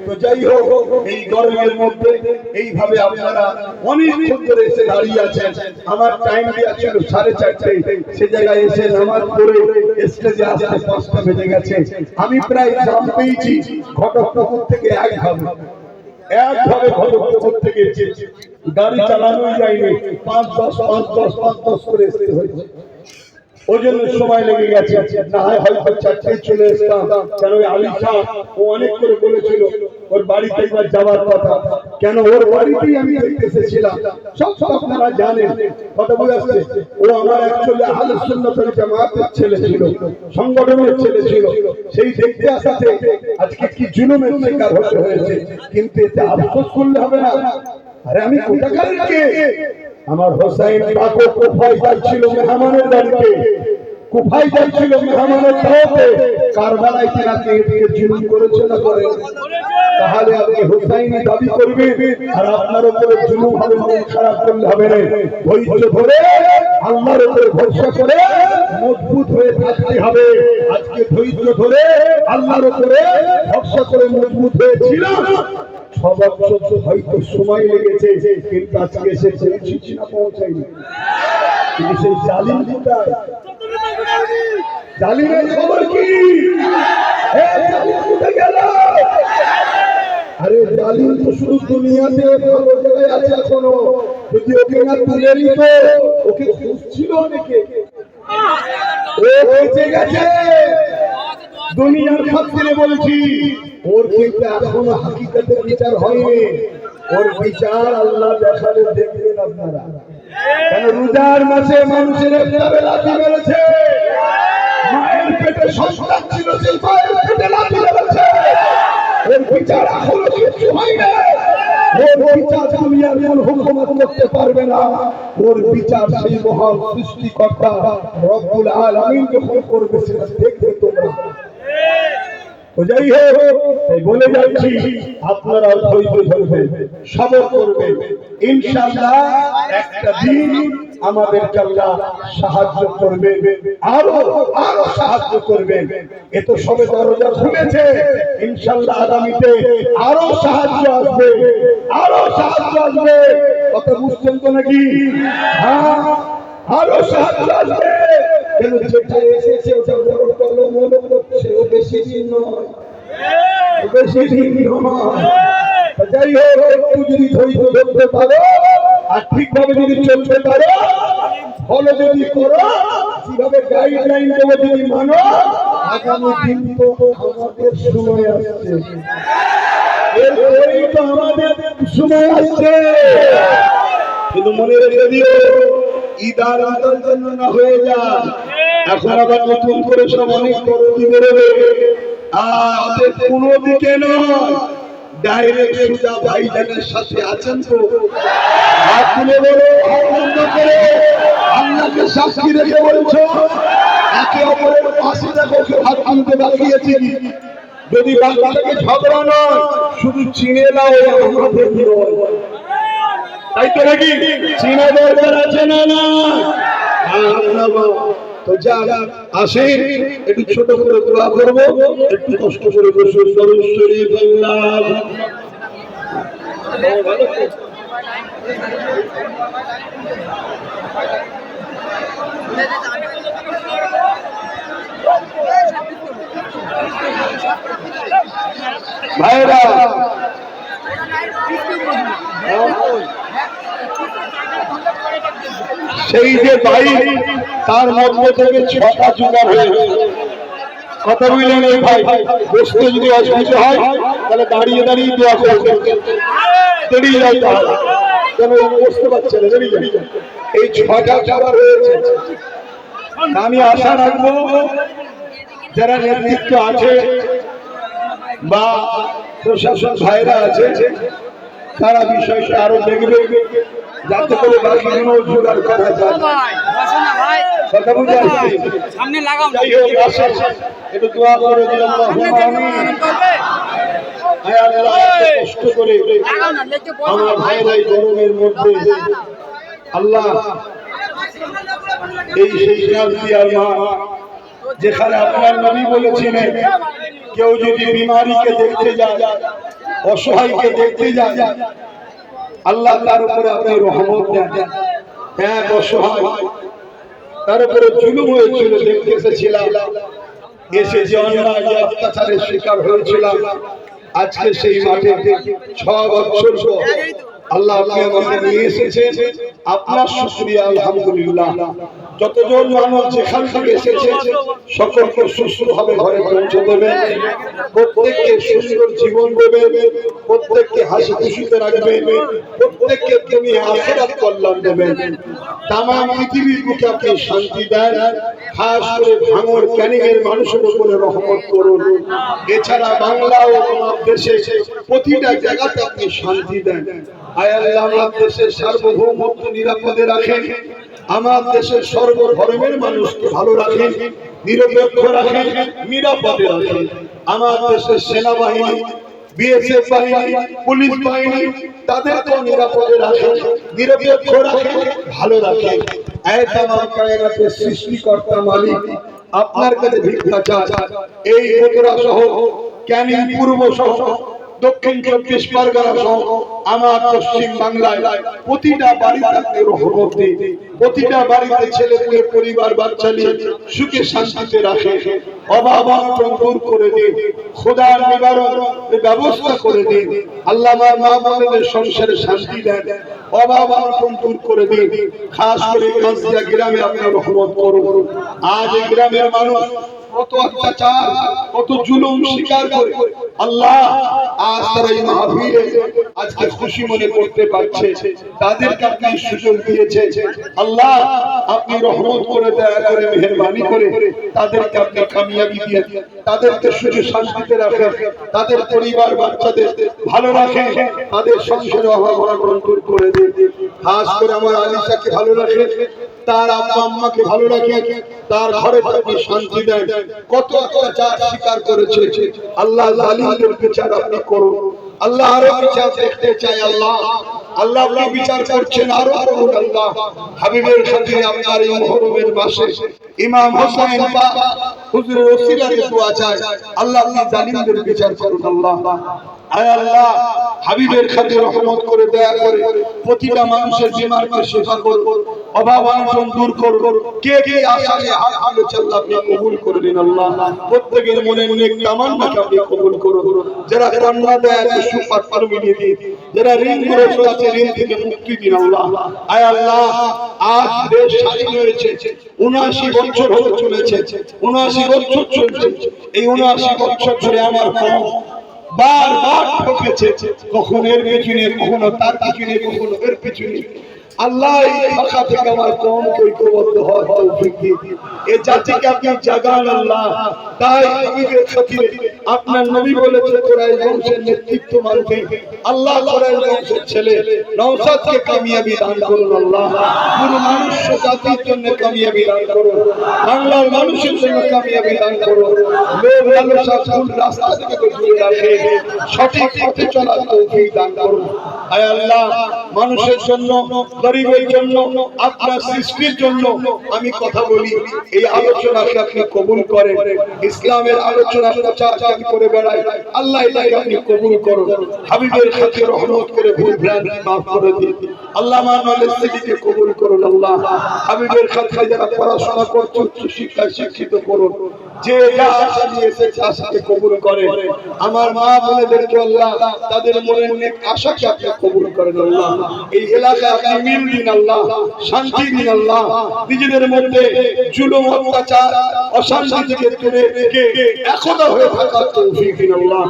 তো যাই হোক, এই গরমের মধ্যে এইভাবে আপনারা অনেকক্ষণ ধরে এসে দাঁড়িয়ে আছেন। আমার টাইম দেওয়া ছিল 4:30, সে জায়গায় এসে নামাজ পড়ে স্টেজে আসতে 5টা বেজে গেছে। আমি প্রায় জাম পেয়েছি ঘটকপুকুর থেকে একভাবে ঘটকপুকুর থেকে গাড়ি চালানোই যায়নি, 5-10 করে আসতে হয়েছে। ওই জন্য সময় লেগে গেছে, না হয় হয়তো 4টায় চলে আসতাম। কেন ওই আলী শাহ ও অনেক করে বলেছিল ওর বাড়িতে একবার যাওয়ার কথা, কেন ওর বাড়িতেই আমি দেখতে এসেছিলাম। সব আপনারা জানেন, কথা বুঝে আসছে। ও আমার অ্যাকচুয়ালি আহলে সুন্নাত ওয়াল জামাতের ছেলে ছিল, সংগঠনের ছেলে ছিল। সেই দেখতে আসাতে আজকে কি জুলুমের শিকার হতে হয়েছে, কিন্তু এতে আফসোস করলে হবে না। আরে আমি কোথাকার কে? আমার হোসেন কাকু কুফায় যাচ্ছিল মেহমানের বাড়িতে, কুফায় যাচ্ছিল মেহমানের দাওয়াতে, কারবালায় তেনাকে এদিকে জুলুম করেছে না করে? তাহলে আপনি হোসেনি দাবি করবেন আর আপনার উপরে জুলুম হবে, মন খারাপ করলে হবে না। ধৈর্য ধরে আল্লাহর উপরে ভরসা করে মজবুত হয়ে থাকতে হবে। আজকে ধৈর্য ধরে আল্লাহর উপরে ভরসা করে মজবুত হয়েছিল। 6 বছর হয়তো সময় লেগেছে, কিন্তু আজকে এসে পৌঁছেছি না পৌঁছাইনি। কিন্তু সেই জালিম কোথায়? জালিমের খবর কি? জালিম কোথায় গেল? আরে জালিম তো শুধু দুনিয়াতে ভালো জায়গায় আছে এখনো, যদি ওকে না তুলে নিত, ওকে খুঁজছিল অনেকে। ও বেঁচে গেছে, দুনিয়ার খাতিরে বলছি। ওর কিন্তু এখনো হাকিকতের বিচার হয়নি। ওর বিচার আল্লাহ দেখালে দেখবেন আপনারা। কেন রোজার মাসে মানুষের ইফতারে লাথি মেরেছে, মায়ের পেটে সন্তান ছিল সেই মায়ের পেটে লাথি মেরেছে। ওর বিচার এখনো কিছু হয়নি। ওর বিচার দুনিয়ার কোন হুকুমত করতে পারবে না। ওর বিচার সেই মহান সৃষ্টিকর্তা রব্বুল আলামিন যখন করবে সেটা দেখবে তোমরা। যাই হোক, বলে যাচ্ছি আপনারা ধৈর্য ধরবেন, সবর করবেন। ইনশাআল্লাহ একটা দিন আমাদেরকে আল্লাহ সাহায্য করবে, আরো সাহায্য করবেন। এত সবে দরজা খুলেছে, ইনশাআল্লাহ আগামীতে আরো সাহায্য আসবে, আরো সাহায্য আসবে। কথা বুঝছেন তো নাকি? হ্যাঁ, আরো সাহায্য আসবে। কেন যেটা এসেছে ওটা বড় বড় মনে করছে, ও বেশি দিন নয়, বেশি দিন নয়। যাই হোক, একটু যদি ধৈর্য ধরতে পারো আর ঠিকভাবে যদি চলতে পারো, ফলো যদি করো, যেভাবে গাইডলাইন দেবো যদি মানো, আগামী দিন তো আমাদের সময় আসছে, এরপরেই তো আমাদের সময় আসছে। কিন্তু মনে রেখে দিও, ঈদ আর আদার জন্য না হয়ে যায়। এখন আবার নতুন করে সব অনেক তরুণী বেরোবে। আর কোনো দিকে নয়, ডাইরেক্ট সুজা ভাইজানের সাথে আছেন তো? হাত তুলে বলো, আনন্দ করে আল্লাহকে সাক্ষী রেখে বলছো, একে অপরের পাশে দেখো হাত তুলতে বাকিয়েছি। যদি বাংলাটাকে ঝগড়া নয়, শুধু চিনে নাও আমাদের নয়, তাই তো নাকি? চিনা দরকার আছে না? না, তো যা আসেন, একটু ছোট করে দোয়া করবো, একটু কষ্ট করে বসুন। দরুদ শরীফ আল্লাহ। ভাইরা সেই যে বাইক, তার মধ্যে থেকে 6টা জোগাড় হয়েছে। কথা বুঝলেন? এই ভাই বসতে যদি অসুবিধা হয় তাহলে দাঁড়িয়ে দাঁড়িয়ে দোয়া করবেন, দাঁড়িয়ে যাইতে হবে, কেন বসতে পারছে না, দাঁড়িয়ে যাই। এই 6টা জোগাড় হয়েছে। আমি আশা রাখবো যারা নেতৃত্ব আছে বা প্রশাসন ভাইরা আছে, তারা বিষয়টা আরো দেখবে, যাতে করে বাকিগুলো জোগাড় করা যায়। কথা বুঝে আসছে? যাই হোক, আসেন একটু দোয়া করে দিলাম। কষ্ট করে আমার ভাইরা এই গরমের মধ্যে, আল্লাহ এই সেই শান্তি আর মা যেখানে আপনার নবী বলেছিলেন কেউ যদি বিমারিকে দেখতে যায়, অসহায়কে দেখতে যায়, আল্লাহ তার উপরে আপনি রহমত দেন। এক অসহায়, তার উপরে জুলুম হয়েছিল, দেখতে এসেছিলাম, এসে যে অন্যায় যে অত্যাচারের শিকার হয়েছিলাম, আজকে সেই মাঠে 6 বছর পর আল্লাহ আপনি আমাকে নিয়ে এসেছেন, আপনার শুকরিয়া আলহামদুলিল্লাহ। যতজন মানুষ যেখান থেকে এসেছে সকলকে সুস্থভাবে ঘরে পৌঁছে দেবেন, প্রত্যেককে সুন্দর জীবন দেবেন, প্রত্যেককে হাসি খুশিতে রাখবেন, প্রত্যেককে তিনি আখিরাত কল্যাণ দেবেন। তাম পৃথিবীর বুকে আপনি শান্তি দেন, খাস করে ভাঙড় ক্যানিং এর মানুষের উপরে রহমত করুন। এছাড়া বাংলা ও আমার দেশে প্রতিটা জায়গাতে আপনি শান্তি দেন। আয় আল্লাহ, আমার দেশের সার্বভৌমত্ব নিরাপদে রাখেন, আমার দেশের সর্বধর্মের মানুষকে ভালো রাখেন, নিরপেক্ষ রাখেন, নিরাপদে রাখেন। আমার দেশের সেনাবাহিনী, বিএসএফ বাহিনী, পুলিশ বাহিনী, তাদেরকে নিরাপদে রাখেন, নিরপেক্ষ রাখেন, ভালো রাখেন। আয় তামাম কায়নাতের সৃষ্টিকর্তা মালিক, আপনার কাছে ভিক্ষা চাই, এই বগুড়া সহ ক্যানিং পূর্ব সহ দক্ষিণ 24 পরগনা সহ আমার পশ্চিম বাংলায় প্রতিটা বাড়িতে আপনি রহমত দিন, প্রতিটা বাড়িতে ছেলে মেয়ে পরিবার বাচ্চা নিয়ে সুখে শান্তিতে রাখে, অভাব অনটন দূর করে দিন, খোদার নিবারণ ব্যবস্থা করে দিন। আল্লাহ আমার মা বোনদের সংসারে শান্তি দেন, অভাব অনটন দূর করে দিন। খাস করে কাঁচিয়া গ্রামে আপনি রহমত করুন। আজ এই গ্রামের মানুষ কত অত্যাচার, কত জুলুম স্বীকার করে আল্লাহ আজ তারা এই মাহফিলে আজকে খুশি মনে করতে পারছে, তাদেরকে আপনি সুযোগ দিয়েছে। আল্লাহ আপনি রহমত করে, দয়া করে, মেহেরবানি করে তাদেরকে আপনি কামিয়াবি দিয়ে, তাদেরকে শুধু শান্তিতে রাখেন, তাদের পরিবার বাচ্চাদের ভালো রাখেন, তাদের সংসারে অভাব অনটন দূর করে দিন। খাস করে আমার আলিশাকে ভালো রাখেন, তার আব্বা আম্মাকে ভালো রাখেন, তার ঘরে আপনি শান্তি দেন। কত অত্যাচার স্বীকার করেছে আল্লাহ, জালিমদের বিচার আপনি করুন। আল্লাহ আরো বিচার দেখতে চাই। আল্লাহ আল্লাহ আপনি বিচার করছেন, আরো করুন। আল্লাহ হাবিবের খাতিরে আপনার এই মুহররমের মাসে ইমাম হোসেন পাক হুজুরের ওসিলায় দোয়া চাই, আল্লাহ আপনি জালিমদের বিচার করুন। আল্লাহ আয় আল্লাহ হাবিবের খাতিরে রহমত করে, দয়া করে প্রতিটা মানুষের বিমারকে শিফা করুন, অভাব অনটন দূর করুন। কে কে আশায় হাত তুলেছে আল্লাহ আপনি কবুল করে দিন। আল্লাহ প্রত্যেকের মনে নেক তামান্নাকে আপনি কবুল করুন। যারা কান্না দেয় সুপাত পারমিয়ে দিন, যারা ঋণ গ্রস্ত আছে ঋণ থেকে মুক্তি দিন। আল্লাহ আয় আল্লাহ আজ দেশ স্বাধীন হয়েছে, ৭৯ বছর হতে চলেছে, ৭৯ বছর চলছে। এই ৭৯ বছর ধরে আমার কম বারবার ঠকেছে, কখনো এর পেছনে, কখনো তার পেছনে, কখনো এর পেছনে। আল্লাহ এই ভাষা থেকে আমার কমকে ঐক্যবদ্ধ হওয়ার তৌফিক দিন, এই জাতিকে আপনি জাগান। আল্লাহ তাই হাবিবের খাতিরে আপনার নবী বলেছে কুরাইশ বংশের নেতৃত্ব মানতে। আল্লাহ কুরাইশ বংশের ছেলে নওশাদকে কামিয়াবি দান করুন। আল্লাহ পুরো মানুষ জাতির জন্য কামিয়াবি দান করুন, বাংলার মানুষের জন্য কামিয়াবি দান করুন। লোক লালসা ভুল রাস্তা থেকে দূরে রাখে, সঠিক পথে চলার তৌফিক দান করুন। আয় আল্লাহ মানুষের জন্য, গরিবের জন্য, আপনার সৃষ্টির জন্য আমি কথা বলি, এই আলোচনাকে আপনি কবুল করেন। ইসলামের আলোচনা প্রচার আমি করে বেড়াই, আল্লাহ এটাকে আপনি কবুল করুন। হাবিবের খাতিরে রহমত করে ভুল ভ্রান্তি মাফ করে দিন। আল্লাহ আমার নলেজকে কবুল করুন। আল্লাহ হাবিবের খাতিরে যারা পড়াশোনা করছে উচ্চ শিক্ষায় শিক্ষিত করুন, যে যা আশা নিয়ে এসেছে আশাকে কবুল করেন। আমার মা বোনেদেরকে আল্লাহ তাদের মনের নেক আশাকে আপনি কবুল করেন। আল্লাহ এই এলাকায় আপনি মিল দিন, আল্লাহ শান্তি দিন। আল্লাহ নিজেদের মধ্যে জুলুম, অত্যাচার, অশান্তি থেকে দূরে থেকে একতা হয়ে থাকার তৌফিক দিন। আল্লাহ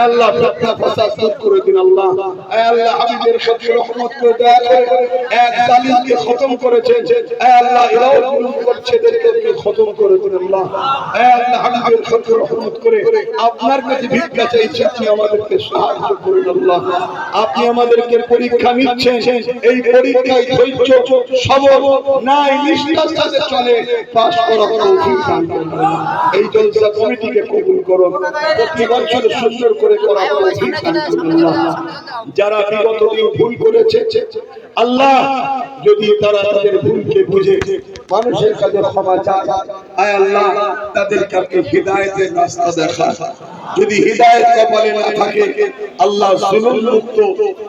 আল্লাহ ফিতনা ফাসাদ দূর করে দিন। আল্লাহ আল্লাহ হাবিবের খাতিরে রহমত করে, দয়া করে এক জালিমকে খতম করেছেন। আল্লাহ এরাও জুলুম করছে, এদেরকে আপনি খতম করে দিন। আল্লাহ আল্লাহ হাবিবের খাতিরে রহমত করে আপনার কাছে ভিক্ষা চাইছি, আপনি আমাদেরকে সাহায্য করুন। আল্লাহ আপনি আমাদেরকে পরীক্ষা নিচ্ছেন, এই পরীক্ষায় ধৈর্য, সবর, ন্যায় নিষ্ঠার সাথে চলে পাস করার তৌফিক দান করুন। এই জলসা কমিটিকে কবুল করুন, প্রতি বছর সুন্দর করে করার তৌফিক দান করুন। যারা বিগত দিন ভুল করেছে আল্লাহ যদি তারা তাদের ভুলকে বুঝে মানুষের কাছে ক্ষমা চায়, আয় আল্লাহ তাদেরকে আপনি হিদায়াতের রাস্তা দেখান। যদি হিদায়াত কপালে না থাকে, আল্লাহ জুলুম মুক্ত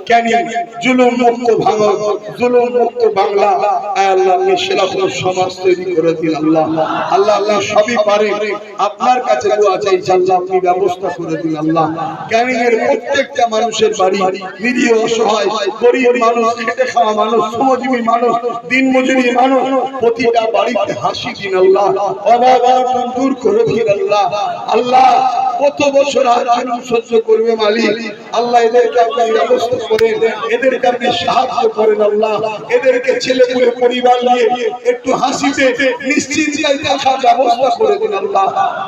ক্যানিং, জুলুম মুক্ত ভাঙন, জুলুম মুক্ত বাংলা, আয় আল্লাহ আপনি সেরকম সমাজ তৈরি করে দিন। আল্লাহ আল্লাহ আল্লাহ সবই পারে, আপনার কাছে দোয়া চাই, আল্লাহ আপনি ব্যবস্থা করে দিন। আল্লাহ ক্যানিং এর প্রত্যেকটা মানুষের বাড়ি, নিরীহ অসহায় গরিব মানুষ, খেটে খাওয়া মানুষ, শ্রমজীবী মানুষ, দিনমজুরি মানুষ, প্রতিটা বাড়িতে হাসি দিন। আল্লাহ অভাব অনটন দূর করে দিন। আল্লাহ আল্লাহ কত বছর জুলুম সহ্য করবে মালিক, আল্লাহ এদেরকে আপনি ব্যবস্থা করেন, এদেরকে আপনি সাহায্য করেন। আল্লাহ এদেরকে ছেলে পুলে পরিবার নিয়ে একটু হাসিতে নিশ্চিন্তায় থাকার ব্যবস্থা করে দিন। আল্লাহ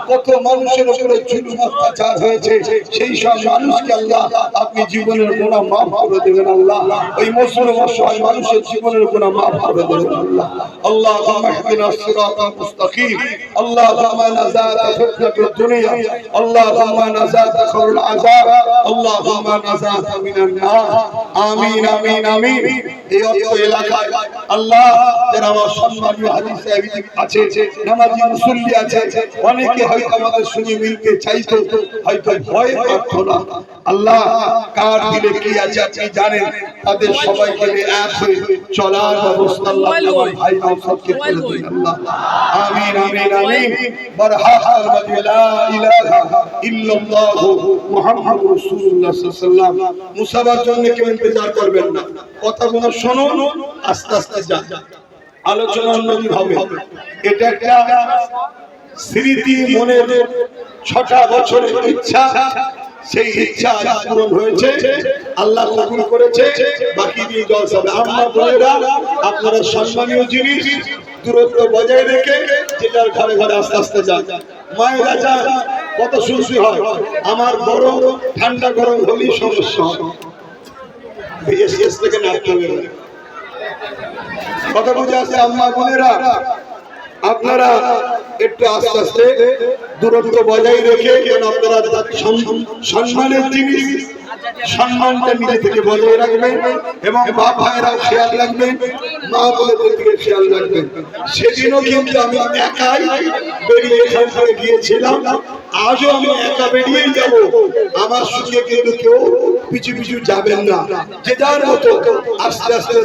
কত মানুষের উপরে জুলুম অত্যাচার হয়েছে, সেই সব মানুষকে আল্লাহ আপনি জীবনের গুনাহ মাফ করে দেবেন। আল্লাহ ওই মুসলিম অসহায় মানুষের জীবনের গুনাহ মাফ করে দেবেন। আল্লাহ আল্লাহুম্মা ইহদিনা সিরাতাল মুস্তাকিম, আল্লাহুম্মা নাজাত ফিতনাতুদ দুনিয়া, আল্লাহুম্মা নাজাত খারুল আযাব, আল্লাহুম্মা নাজাত মিনান নার। আমিন আমিন আমিন। এই অত্র এলাকায় আল্লাহ যারা আমার সম্মানীয় হাজী সাহেব আছে, নামাজি মুসল্লি আছে, অনেকে হয়তো আমাদের সঙ্গে মিলতে চাইতো, হয়তো ভয় পাচ্ছ না। আল্লাহ কার দিলে কি আছে আপনি জানেন, তাদের সবাইকে এক হয়ে চলার ব্যবস্থা আল্লাহ আমার ভাই নওশাদকে করে দিন। আল্লাহ আমিন আমিন আমিন। বারহাকাল মাদি লা ইলাহা ইল্লাল্লাহ মুহাম্মাদুর রাসূলুল্লাহ সাল্লাল্লাহু আলাইহি ওয়াসাল্লাম। মুসাবার জন্য কেউ ইন্তজার করবেন না, কথাগুলো শুনুন, আস্তে আস্তে যান, আলোচনা উন্নতি হবে। এটা একটা স্মৃতি, মনের 6টা বছরের ইচ্ছা, সেই ইচ্ছা আজ পূরণ হয়েছে, আল্লাহ কবুল করেছে। বাকি দিয়ে জলসা হবে। আম্মা বোনেরা, আপনারা সম্মানীয় জিনিস দূরত্ব বজায় রেখে যে যার ঘরে ঘরে আস্তে আস্তে যান। মায়েরা যান, কত সুখী হয়। আমার বড় ঠান্ডা গরম হলেই সমস্যা হয়, এসএস থেকে নাড়তে হবে। কথা বুঝে আসছে? আম্মা বোনেরা, আপনারা একটু আস্তে আস্তে দূরত্ব বজায় রেখে, যেন আপনারা সম্মানের জিনিস, সম্মানটা নিজে থেকে বজায় রাখবেন, এবং বাপ ভাইয়েরাও খেয়াল রাখবেন, মা বোনদের দিকে খেয়াল রাখবেন। সেদিনও কিন্তু আমি একাই বেরিয়ে এখান থেকে গিয়েছিলাম, আজও আমি একা বেরিয়েই যাব। আমার সঙ্গে কিন্তু কেউ পিছু পিছু যাবেন না, যে যার মতো আস্তে আস্তে